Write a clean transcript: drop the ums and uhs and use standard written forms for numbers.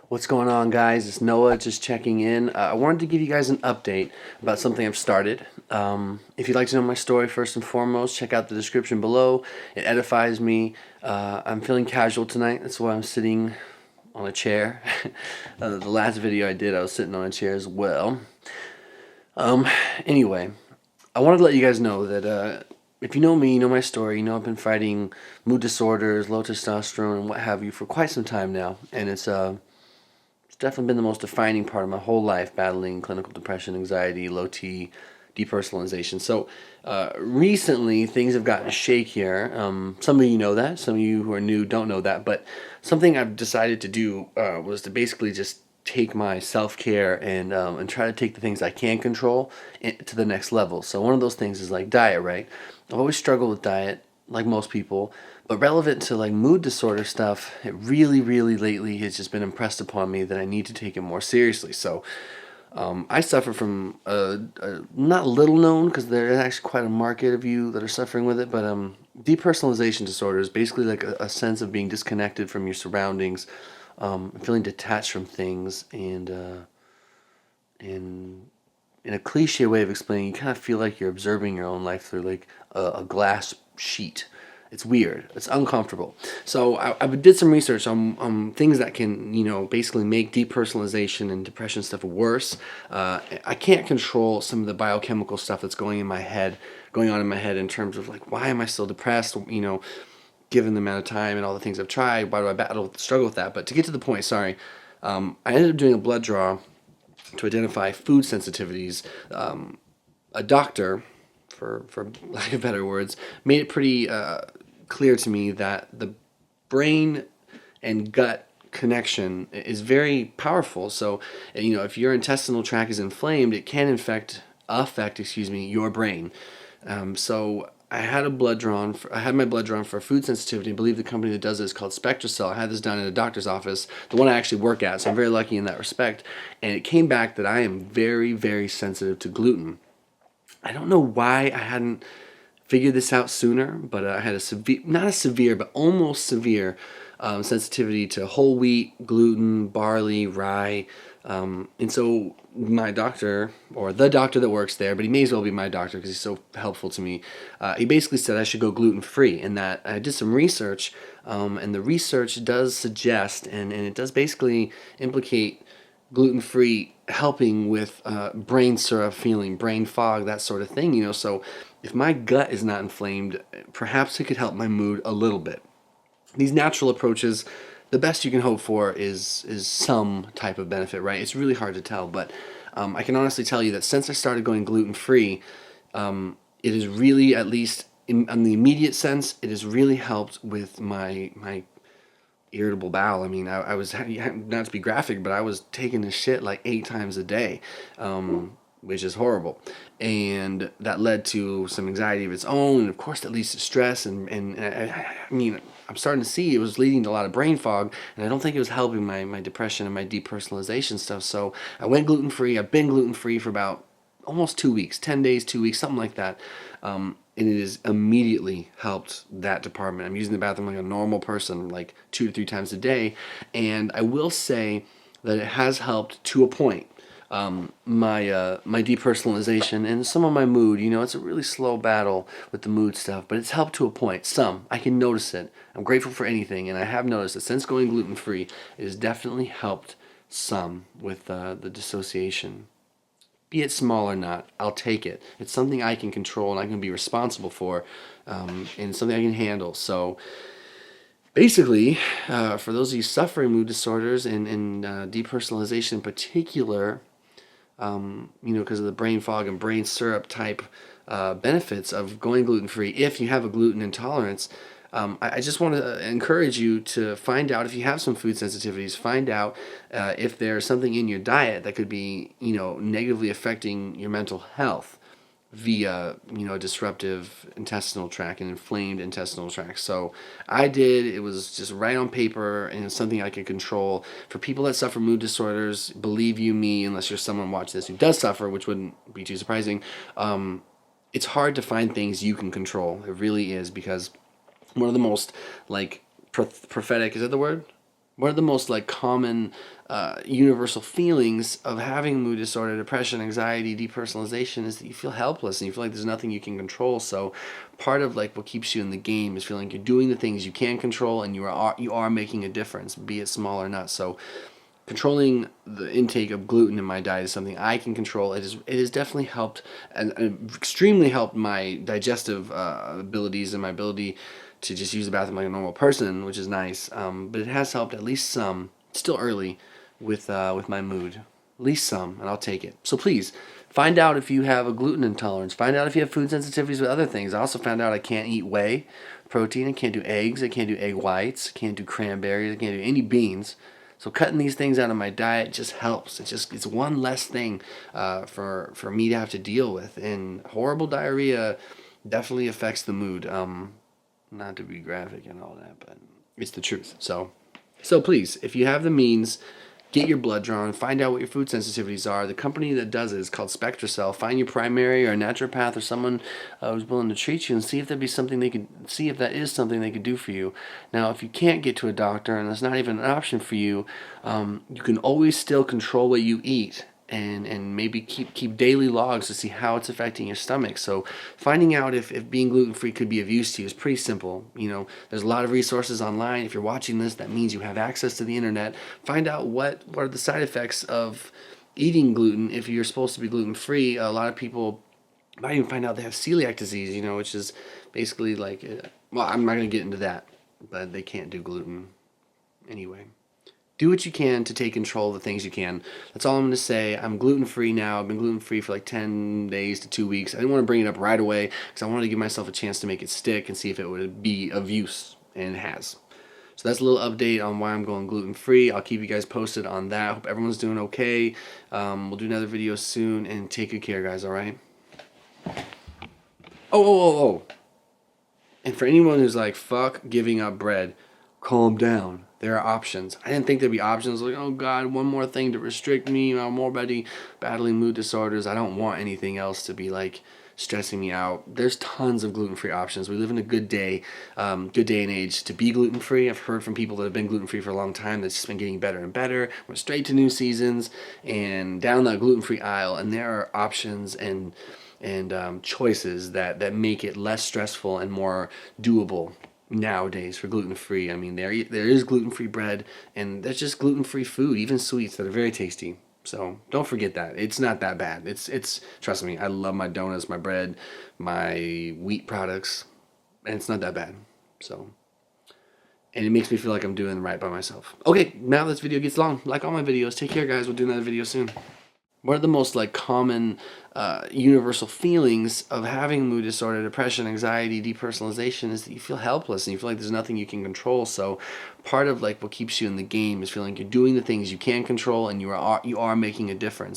What's going on, guys? It's Noah just checking in. I wanted to give you guys an update about something I've started. If you'd like to know my story, first and foremost, check out the description below. It edifies me. I'm feeling casual tonight. That's why I'm sitting on a chair. The last video I did, I was sitting on a chair as well. Um, anyway, I wanted to let you guys know that if you know me, you know my story, you know I've been fighting mood disorders, low testosterone, and what have you for quite some time now. And it's definitely been the most defining part of my whole life, battling clinical depression, anxiety, low T, depersonalization. So recently, things have gotten shakier. Some of you know that. Some of you who are new don't know that. But something I've decided to do was to basically just take my self-care and try to take the things I can control to the next level. So one of those things is like diet, right? I've always struggled with diet, like most people, but relevant to like mood disorder stuff, it really lately has just been impressed upon me that I need to take it more seriously. So I suffer from not little known, because there is actually quite a market of you that are suffering with it, but depersonalization disorder is basically like a sense of being disconnected from your surroundings, feeling detached from things, and in a cliche way of explaining, you kind of feel like you're observing your own life through like a glass sheet. It's weird. It's uncomfortable. So I did some research on things that can, basically make depersonalization and depression stuff worse. I can't control some of the biochemical stuff that's going on in my head in terms of like, why am I still depressed? Given the amount of time and all the things I've tried, why do I struggle with that? But to get to the point, sorry, I ended up doing a blood draw to identify food sensitivities. A doctor, for lack of better words, made it pretty clear to me that the brain and gut connection is very powerful. So, if your intestinal tract is inflamed, it can affect your brain. So I had I had my blood drawn for food sensitivity. I believe the company that does it is called SpectraCell. I had this done in a doctor's office, the one I actually work at, so I'm very lucky in that respect. And it came back that I am very sensitive to gluten. I don't know why I hadn't figured this out sooner, but I had not a severe, but almost severe sensitivity to whole wheat, gluten, barley, rye. And so my doctor, or the doctor that works there, but he may as well be my doctor because he's so helpful to me, he basically said I should go gluten-free, and that I did some research, and the research does suggest, and it does basically implicate gluten-free helping with brain syrup feeling, brain fog, that sort of thing. So if my gut is not inflamed, perhaps it could help my mood a little bit. These natural approaches, the best you can hope for is some type of benefit, right? It's really hard to tell, but I can honestly tell you that since I started going gluten-free, it has really, at least in the immediate sense, it has really helped with my irritable bowel. I mean, I was, not to be graphic, but I was taking a shit like 8 times a day, which is horrible. And that led to some anxiety of its own. And of course, that leads to stress. And I mean, I'm starting to see it was leading to a lot of brain fog. And I don't think it was helping my depression and my depersonalization stuff. So I went gluten free. I've been gluten free for about almost 2 weeks, 10 days, 2 weeks, something like that. And it has immediately helped that department. I'm using the bathroom like a normal person, like 2 to 3 times a day. And I will say that it has helped to a point. My depersonalization and some of my mood, it's a really slow battle with the mood stuff, but it's helped to a point. I can notice it. I'm grateful for anything, and I have noticed that since going gluten free, it has definitely helped some with the dissociation. Be it small or not, I'll take it. It's something I can control and I can be responsible for, and something I can handle. So basically, for those of you suffering mood disorders and depersonalization in particular, because of the brain fog and brain syrup type benefits of going gluten free, if you have a gluten intolerance, I just want to encourage you to find out if you have some food sensitivities. Find out if there's something in your diet that could be, negatively affecting your mental health via, a disruptive intestinal tract and inflamed intestinal tract. So I did. It was just right on paper, and it's something I can control. For people that suffer mood disorders, believe you me, unless you're someone watching this who does suffer, which wouldn't be too surprising, it's hard to find things you can control. It really is, because one of the most like prophetic, is that the word? One of the most like common universal feelings of having mood disorder, depression, anxiety, depersonalization is that you feel helpless and you feel like there's nothing you can control. So part of like what keeps you in the game is feeling like you're doing the things you can control and you are making a difference, be it small or not. So controlling the intake of gluten in my diet is something I can control. It has definitely helped and extremely helped my digestive abilities and my ability to just use the bathroom like a normal person, which is nice. But it has helped at least some. It's still early with my mood. At least some, and I'll take it. So please find out if you have a gluten intolerance. Find out if you have food sensitivities with other things. I also found out I can't eat whey protein. I can't do eggs. I can't do egg whites. I can't do cranberries. I can't do any beans. So cutting these things out of my diet just helps. It's one less thing for me to have to deal with. And horrible diarrhea definitely affects the mood. Not to be graphic and all that, but it's the truth. So please, if you have the means, get your blood drawn, find out what your food sensitivities are. The company that does it is called SpectraCell. Find your primary or a naturopath or someone who's willing to treat you and see if that is something they could do for you. Now, if you can't get to a doctor and that's not even an option for you, you can always still control what you eat and maybe keep daily logs to see how it's affecting your stomach. So finding out if being gluten-free could be of use to you is pretty simple. There's a lot of resources online. If you're watching this, that means you have access to the internet. Find out what are the side effects of eating gluten if you're supposed to be gluten-free. A lot of people might even find out they have celiac disease, which is basically like, well, I'm not going to get into that, but they can't do gluten anyway. Do what you can to take control of the things you can. That's all I'm going to say. I'm gluten-free now. I've been gluten-free for like 10 days to 2 weeks. I didn't want to bring it up right away because I wanted to give myself a chance to make it stick and see if it would be of use, and it has. So that's a little update on why I'm going gluten-free. I'll keep you guys posted on that. Hope everyone's doing okay. We'll do another video soon, and take good care, guys, all right? Oh. And for anyone who's like, fuck giving up bread, calm down. There are options. I didn't think there'd be options like, oh God, one more thing to restrict me. I'm already battling mood disorders. I don't want anything else to be like stressing me out. There's tons of gluten-free options. We live in a good day and age to be gluten-free. I've heard from people that have been gluten-free for a long time that's just been getting better and better. We're straight to new seasons and down that gluten-free aisle, and there are options and choices that make it less stressful and more doable nowadays for gluten-free. I mean, there is gluten-free bread, and there's just gluten-free food, even sweets that are very tasty. So don't forget that. It's not that bad. It's trust me, I love my donuts, my bread, my wheat products, and it's not that bad. So, and it makes me feel like I'm doing right by myself. Okay, now this video gets long. Like all my videos. Take care, guys. We'll do another video soon. One of the most like common universal feelings of having mood disorder, depression, anxiety, depersonalization is that you feel helpless and you feel like there's nothing you can control. So part of like what keeps you in the game is feeling like you're doing the things you can control and you are making a difference.